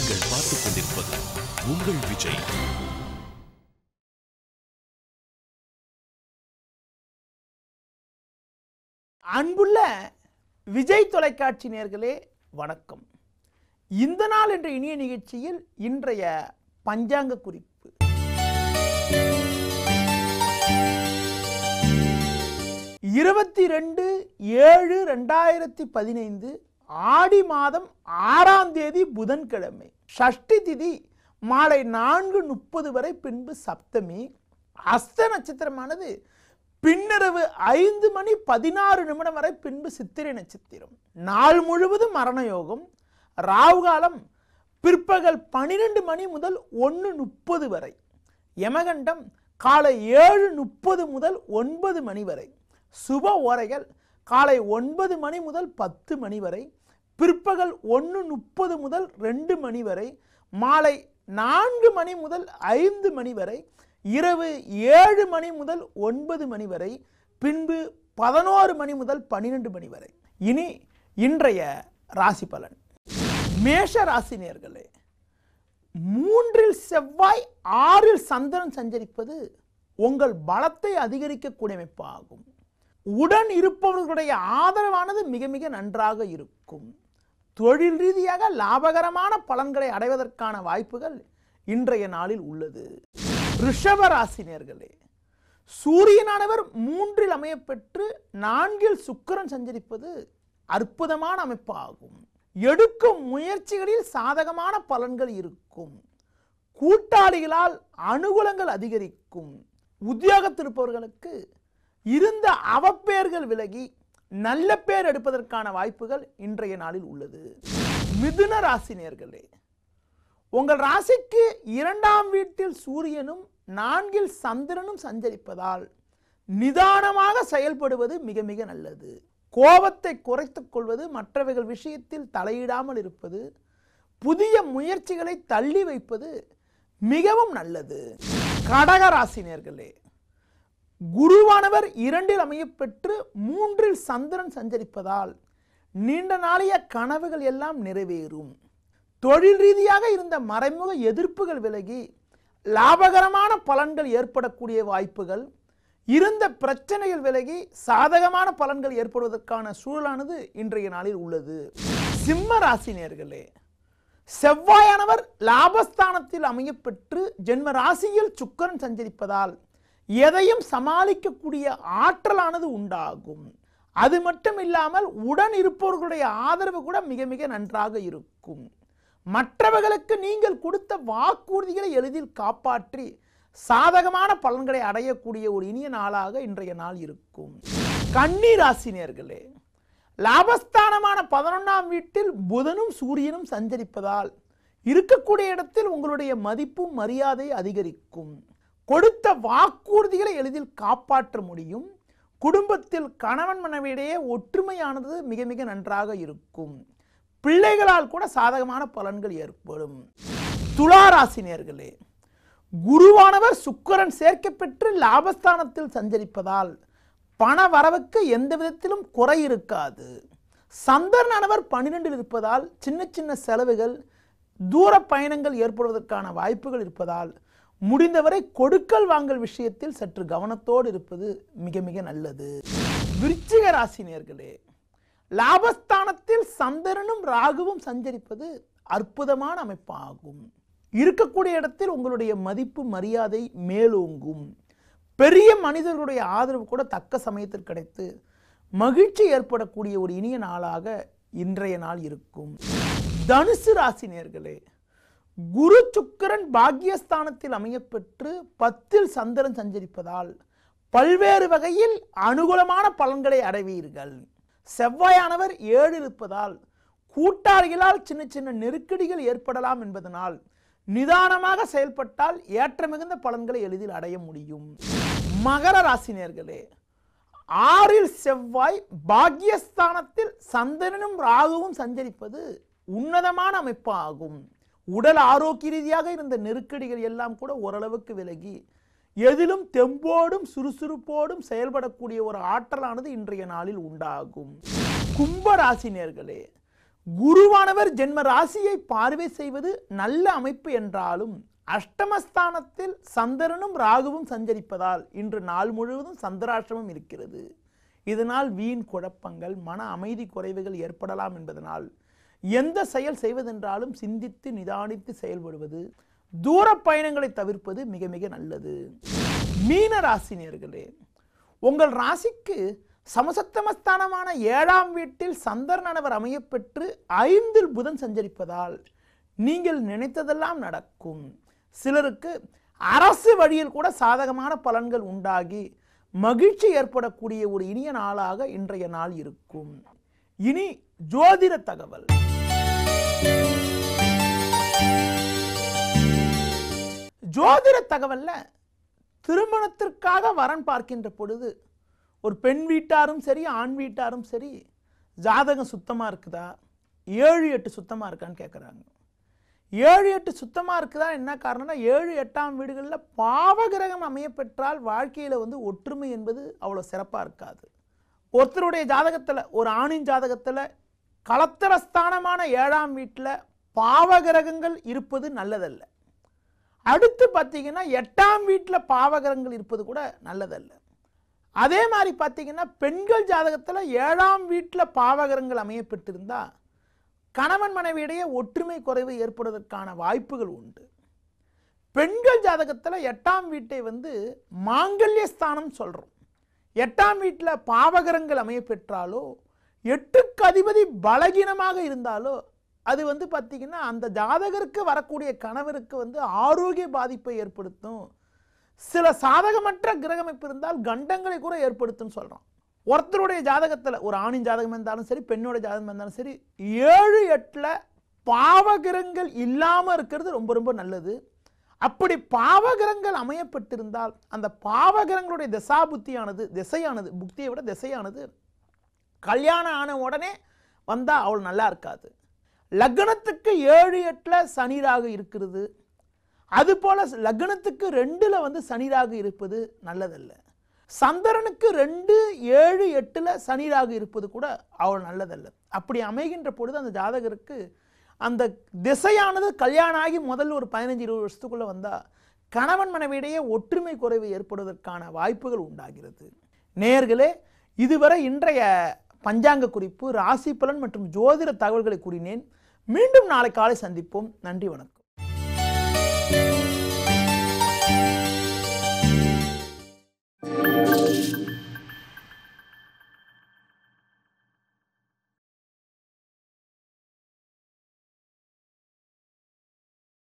நீங்கள் பார்த்துக் கொண்டிருப்பது உங்கள் விஜய். அன்புள்ள விஜய் தொலைக்காட்சி நேயர்களே வணக்கம். இந்த நாள் என்ற இனிய நிகழ்ச்சியில் இன்றைய பஞ்சாங்க குறிப்பு. இருபத்தி 2/7/2015 ஆடி மாதம் 6ஆம் தேதி புதன்கிழமை. ஷஷ்டி திதி மாலை 4:30 வரை, பின்பு சப்தமி. அஸ்த நட்சத்திரமானது பின்னரவு 5:16 வரை, பின்பு சித்திரை நட்சத்திரம். நாள் முழுவதும் மரண யோகம். ராகு காலம் பிற்பகல் 12 மணி முதல் 1:30 வரை. யமகண்டம் காலை 7:30 முதல் 9 மணி வரை. சுப ஓரைகள் காலை 9 மணி முதல் 10 மணி வரை, பிற்பகல் 1:30 முதல் 2 மணி வரை, மாலை 4 மணி முதல் 5 மணி வரை, இரவு 7 மணி முதல் 9 மணி வரை, பின்பு 11 மணி முதல் 12 மணி வரை. இனி இன்றைய ராசி பலன். மேஷ ராசி நேயர்களே, 3இல் செவ்வாய் 6இல் சந்திரன் சஞ்சரிப்பது உங்கள் பலத்தை அதிகரிக்கக்கூடிய அமைப்பாகும். உடன் இருப்பவர்களுடைய ஆதரவானது மிக மிக நன்றாக இருக்கும். தொழில் ரீதியாக லாபகரமான பலன்களை அடைவதற்கான வாய்ப்புகள் இன்றைய நாளில் உள்ளது. ரிஷப ராசி நேயர்களே, சூரியனானவர் 3இல் அமையப்பெற்று 4இல் சுக்கிரன் சஞ்சரிப்பது அற்புதமான அமைப்பாகும். எடுக்கும் முயற்சிகளில் சாதகமான பலன்கள் இருக்கும். கூட்டாளிகளால் அனுகூலங்கள் அதிகரிக்கும். உத்தியோகத்தில் இருப்பவர்களுக்கு இருந்த அவப்பெயர்கள் விலகி நல்ல பேர் எடுப்பதற்கான வாய்ப்புகள் இன்றைய நாளில் உள்ளது. மிதுன ராசி நேயர்களே, உங்கள் ராசிக்கு 2ஆம் வீட்டில் சூரியனும் 4இல் சந்திரனும் சஞ்சரிப்பதால் நிதானமாக செயல்படுவது மிக மிக நல்லது. கோபத்தை குறைத்துக் கொள்வது, மற்றவர்கள் விஷயத்தில் தலையிடாமல் இருப்பது, புதிய முயற்சிகளை தள்ளி வைப்பது மிகவும் நல்லது. கடக ராசி நேயர்களே, குருவானவர் 2இல் அமையப்பெற்று 3இல் சந்திரன் சஞ்சரிப்பதால் நீண்ட நாளைய கனவுகள் எல்லாம் நிறைவேறும். தொழில் ரீதியாக இருந்த மறைமுக எதிர்ப்புகள் விலகி லாபகரமான பலன்கள் ஏற்படக்கூடிய வாய்ப்புகள், இருந்த பிரச்சனைகள் விலகி சாதகமான பலன்கள் ஏற்படுவதற்கான சூழலானது இன்றைய நாளில் உள்ளது. சிம்ம ராசி நேயர்களே, செவ்வாயானவர் லாபஸ்தானத்தில் அமையப்பெற்று ஜென்ம ராசியில் சுக்கிரன் சஞ்சரிப்பதால் எதையும் சமாளிக்கக்கூடிய ஆற்றலானது உண்டாகும். அது மட்டும் இல்லாமல் உடன் இருப்பவர்களுடைய ஆதரவு கூட மிக மிக நன்றாக இருக்கும். மற்றவர்களுக்கு நீங்கள் கொடுத்த வாக்குறுதிகளை எளிதில் காப்பாற்றி சாதகமான பலன்களை அடையக்கூடிய ஒரு இனிய நாளாக இன்றைய நாள் இருக்கும். கன்னி ராசி நேயர்களே, லாபஸ்தானமான 11ஆம் வீட்டில் புதனும் சூரியனும் சஞ்சரிப்பதால் இருக்கக்கூடிய இடத்தில் உங்களுடைய மதிப்பும் மரியாதை அதிகரிக்கும். கொடுத்த வாக்குறுதிகளை எளிதில் காப்பாற்ற முடியும். குடும்பத்தில் கணவன் மனைவியிடையே ஒற்றுமையானது மிக மிக நன்றாக இருக்கும். பிள்ளைகளால் கூட சாதகமான பலன்கள் ஏற்படும். துலா ராசி நேயர்களே, குருவானவர் சுக்கிரன் சேர்க்கப்பெற்று லாபஸ்தானத்தில் சஞ்சரிப்பதால் பண வரவுக்கு எந்த விதத்திலும் குறை இருக்காது. சந்திரனானவர் 12இல் இருப்பதால் சின்ன சின்ன செலவுகள், தூர பயணங்கள் ஏற்படுவதற்கான வாய்ப்புகள் இருப்பதால் முடிந்தவரை கொடுக்கல் வாங்கல் விஷயத்தில் சற்று கவனத்தோடு இருப்பது மிக மிக நல்லது. விருச்சிக ராசி நேயர்களே, லாபஸ்தானத்தில் சந்திரனும் ராகுவும் சஞ்சரிப்பது அற்புதமான அமைப்பாகும். இருக்கக்கூடிய இடத்தில் உங்களுடைய மதிப்பு மரியாதை மேலோங்கும். பெரிய மனிதர்களுடைய ஆதரவு கூட தக்க சமயத்தில் கிடைத்து மகிழ்ச்சி ஏற்படக்கூடிய ஒரு இனிய நாளாக இன்றைய நாள் இருக்கும். தனுசு ராசி நேயர்களே, குரு சுக்கிரன் பாக்கியஸ்தானத்தில் அமையப்பெற்று 10இல் சந்திரன் சஞ்சரிப்பதால் பல்வேறு வகையில் அனுகூலமான பலன்களை அடைவீர்கள். செவ்வாயானவர் 7இல் இருப்பதால் கூட்டாளிகளால் சின்ன சின்ன நெருக்கடிகள் ஏற்படலாம் என்பதனால் நிதானமாக செயல்பட்டால் ஏற்ற மிகுந்த பலன்களை எளிதில் அடைய முடியும். மகர ராசி நேயர்களே, 6இல் செவ்வாய் பாக்கியஸ்தானத்தில் சந்திரனும் ராகுவும் சஞ்சரிப்பது உன்னதமான அமைப்பாகும். உடல் ஆரோக்கிய ரீதியாக இருந்த நெருக்கடிகள் எல்லாம் கூட ஓரளவுக்கு விலகி எதிலும் தெம்போடும் சுறுசுறுப்போடும் செயல்படக்கூடிய ஒரு ஆற்றலானது இன்றைய நாளில் உண்டாகும். கும்ப ராசி நேயர்களே, குருவானவர் ஜென்ம ராசியை பார்வை செய்வது நல்ல அமைப்பு என்றாலும் அஷ்டமஸ்தானத்தில் சந்திரனும் ராகுவும் சஞ்சரிப்பதால் இன்று நாள் முழுவதும் சந்திராஷ்டமம் இருக்கிறது. இதனால் வீண் குழப்பங்கள், மன அமைதி குறைவுகள் ஏற்படலாம் என்பதனால் எந்த செயல் செய்வதென்றாலும் சிந்தித்து நிதானித்து செயல்படுவது, தூர பயணங்களை தவிர்ப்பது மிக மிக நல்லது. மீன ராசி நேயர்களே, உங்கள் ராசிக்கு சமசப்தமஸ்தானமான 7ஆம் வீட்டில் சந்திரனானவர் அமையப்பெற்று 5இல் புதன் சஞ்சரிப்பதால் நீங்கள் நினைத்ததெல்லாம் நடக்கும். சிலருக்கு அரசு வழியில் கூட சாதகமான பலன்கள் உண்டாகி மகிழ்ச்சி ஏற்படக்கூடிய ஒரு இனிய நாளாக இன்றைய நாள் இருக்கும். இனி ஜோதிட தகவல். ஜோதிட தகவல்ல திருமணத்திற்காக வரன் பார்க்கின்ற பொழுது ஒரு பெண் வீட்டாரும் சரி ஆண் வீட்டாரும் சரி ஜாதகம் சுத்தமாக இருக்குதா, 7-8 சுத்தமாக இருக்கான்னு கேட்குறாங்க. 7-8 சுத்தமாக இருக்குதா என்ன காரணம்னா 7-8ஆம் வீடுகளில் பாவகிரகம் அமையப்பெற்றால் வாழ்க்கையில் ஒற்றுமை என்பது அவ்வளோ சிறப்பாக இருக்காது. ஒருத்தருடைய ஜாதகத்தில், ஒரு ஆணின் ஜாதகத்தில் களத்திரஸ்தானமான 7ஆம் வீட்டில் பாவகிரகங்கள் இருப்பது நல்லதல்ல. அடுத்து பார்த்தீங்கன்னா 8ஆம் வீட்டில் பாவகிரகங்கள் இருப்பது கூட நல்லதல்ல. அதே மாதிரி பார்த்தீங்கன்னா பெண்கள் ஜாதகத்தில் 7ஆம் வீட்டில் பாவகிரகங்கள் அமையப்பட்டிருந்தா கணவன் மனைவியிடையே ஒற்றுமை குறைவு ஏற்படுவதற்கான வாய்ப்புகள் உண்டு. பெண்கள் ஜாதகத்தில் 8ஆம் வீட்டை மாங்கல்ய ஸ்தானம் சொல்கிறோம். 8ஆம் வீட்டில் பாவகிரகங்கள் அமையப்பெற்றாலோ 8க்கு அதிபதி பலகீனமாக இருந்தாலோ அது பார்த்தீங்கன்னா அந்த ஜாதகருக்கு வரக்கூடிய கணவருக்கு ஆரோக்கிய பாதிப்பை ஏற்படுத்தும். சில சாதகமற்ற கிரகமைப்பு இருந்தால் கண்டங்களை கூட ஏற்படுத்தும் சொல்கிறோம். ஒருத்தருடைய ஜாதகத்தில், ஒரு ஆணின் ஜாதகம் இருந்தாலும் சரி பெண்ணோட ஜாதகம் இருந்தாலும் சரி 7-8 பாவகிரகங்கள் இல்லாமல் இருக்கிறது ரொம்ப ரொம்ப நல்லது. அப்படி பாவகிரகங்கள் அமையப்பட்டிருந்தால் அந்த பாவகிரகங்களுடைய திசையானது புக்தியை விட திசையானது கல்யாணம் ஆன உடனே வந்தால் அவ்வளோ நல்லா இருக்காது. லக்னத்துக்கு 7-8 சனிராக இருக்கிறது, அதுபோல லக்னத்துக்கு 2ல் சனிராக இருப்பது நல்லதல்ல. சந்திரனுக்கு 2-7-8 சனிராக இருப்பது கூட அவ்வளோ நல்லதல்ல. அப்படி அமைகின்ற பொழுது அந்த ஜாதகருக்கு அந்த திசையானது கல்யாணம் ஆகி முதல்ல ஒரு 15-20 வருஷத்துக்குள்ளே வந்தால் கணவன் மனைவியிடையே ஒற்றுமை குறைவு ஏற்படுவதற்கான வாய்ப்புகள் உண்டாகிறது. நேயர்களே, இதுவரை இன்றைய பஞ்சாங்க குறிப்பு, ராசி பலன் மற்றும் ஜோதிட தகவல்களை கூறினேன். மீண்டும் நாளை காலை சந்திப்போம். நன்றி, வணக்கம்.